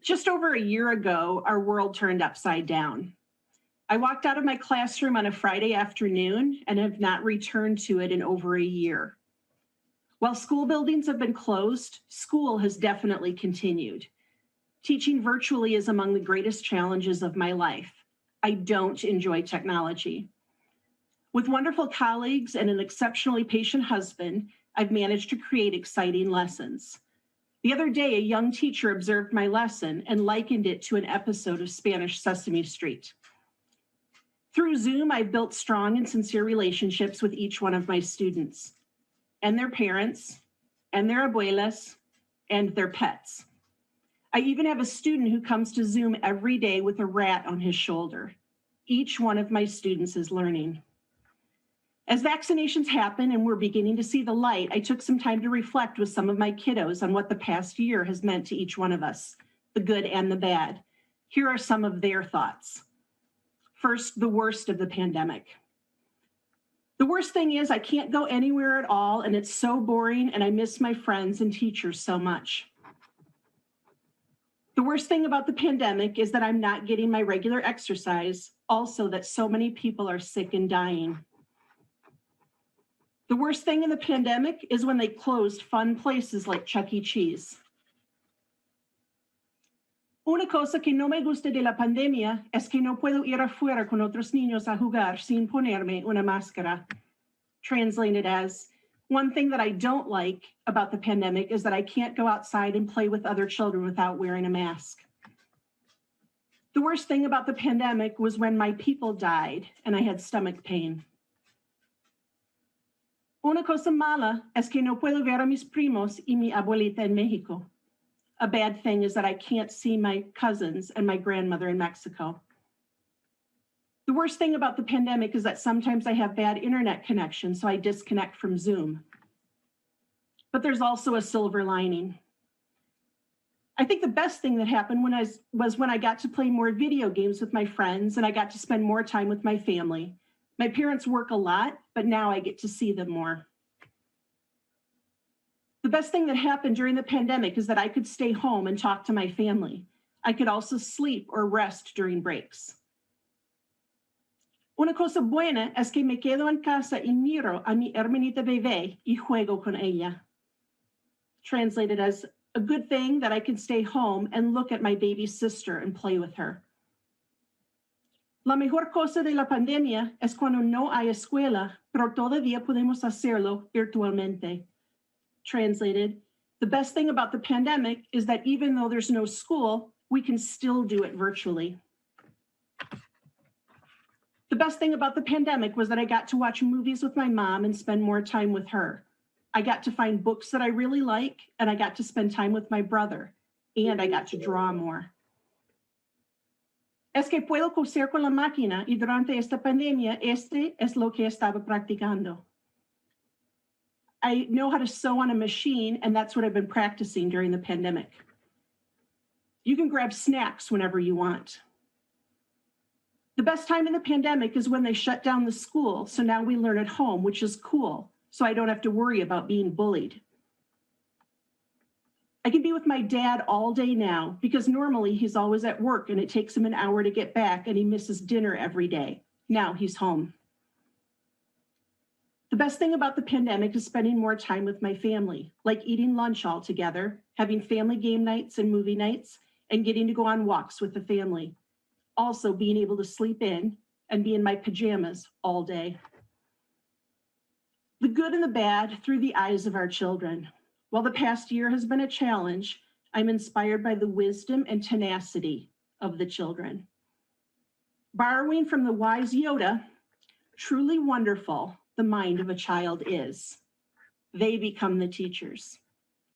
Just over a year ago, our world turned upside down. I walked out of my classroom on a Friday afternoon and have not returned to it in over a year. While school buildings have been closed, school has definitely continued. Teaching virtually is among the greatest challenges of my life. I don't enjoy technology. With wonderful colleagues and an exceptionally patient husband, I've managed to create exciting lessons. The other day, a young teacher observed my lesson and likened it to an episode of Spanish Sesame Street. Through Zoom, I've built strong and sincere relationships with each one of my students, and their parents, and their abuelas, and their pets. I even have a student who comes to Zoom every day with a rat on his shoulder. Each one of my students is learning. As vaccinations happen and we're beginning to see the light, I took some time to reflect with some of my kiddos on what the past year has meant to each one of us, the good and the bad. Here are some of their thoughts. First, the worst of the pandemic. The worst thing is I can't go anywhere at all, and it's so boring, and I miss my friends and teachers so much. The worst thing about the pandemic is that I'm not getting my regular exercise, also that so many people are sick and dying. The worst thing in the pandemic is when they closed fun places like Chuck E. Cheese. Una cosa que no me gusta de la pandemia es que no puedo ir afuera con otros niños a jugar sin ponerme una máscara. Translated as, one thing that I don't like about the pandemic is that I can't go outside and play with other children without wearing a mask. The worst thing about the pandemic was when my people died and I had stomach pain. Una cosa mala es que no puedo ver a mis primos y mi abuelita en México. A bad thing is that I can't see my cousins and my grandmother in Mexico. The worst thing about the pandemic is that sometimes I have bad internet connection, so I disconnect from Zoom. But there's also a silver lining. I think the best thing that happened was when I got to play more video games with my friends and I got to spend more time with my family. My parents work a lot, but now I get to see them more. The best thing that happened during the pandemic is that I could stay home and talk to my family. I could also sleep or rest during breaks. Una cosa buena es que me quedo en casa y miro a mi hermanita bebé y juego con ella. Translated as, a good thing that I can stay home and look at my baby sister and play with her. La mejor cosa de la pandemia es cuando no hay escuela, pero todavía podemos hacerlo virtualmente. Translated, the best thing about the pandemic is that even though there's no school, we can still do it virtually. The best thing about the pandemic was that I got to watch movies with my mom and spend more time with her. I got to find books that I really like, and I got to spend time with my brother, and I got to draw more. Es que puedo coser con la máquina y durante esta pandemia, este es lo que estaba practicando. I know how to sew on a machine, and that's what I've been practicing during the pandemic. You can grab snacks whenever you want. The best time in the pandemic is when they shut down the school, so now we learn at home, which is cool, so I don't have to worry about being bullied. I can be with my dad all day now because normally he's always at work and it takes him an hour to get back and he misses dinner every day. Now he's home. The best thing about the pandemic is spending more time with my family, like eating lunch all together, having family game nights and movie nights, and getting to go on walks with the family. Also being able to sleep in and be in my pajamas all day. The good and the bad through the eyes of our children. While the past year has been a challenge, I'm inspired by the wisdom and tenacity of the children. Borrowing from the wise Yoda, truly wonderful the mind of a child is. They become the teachers.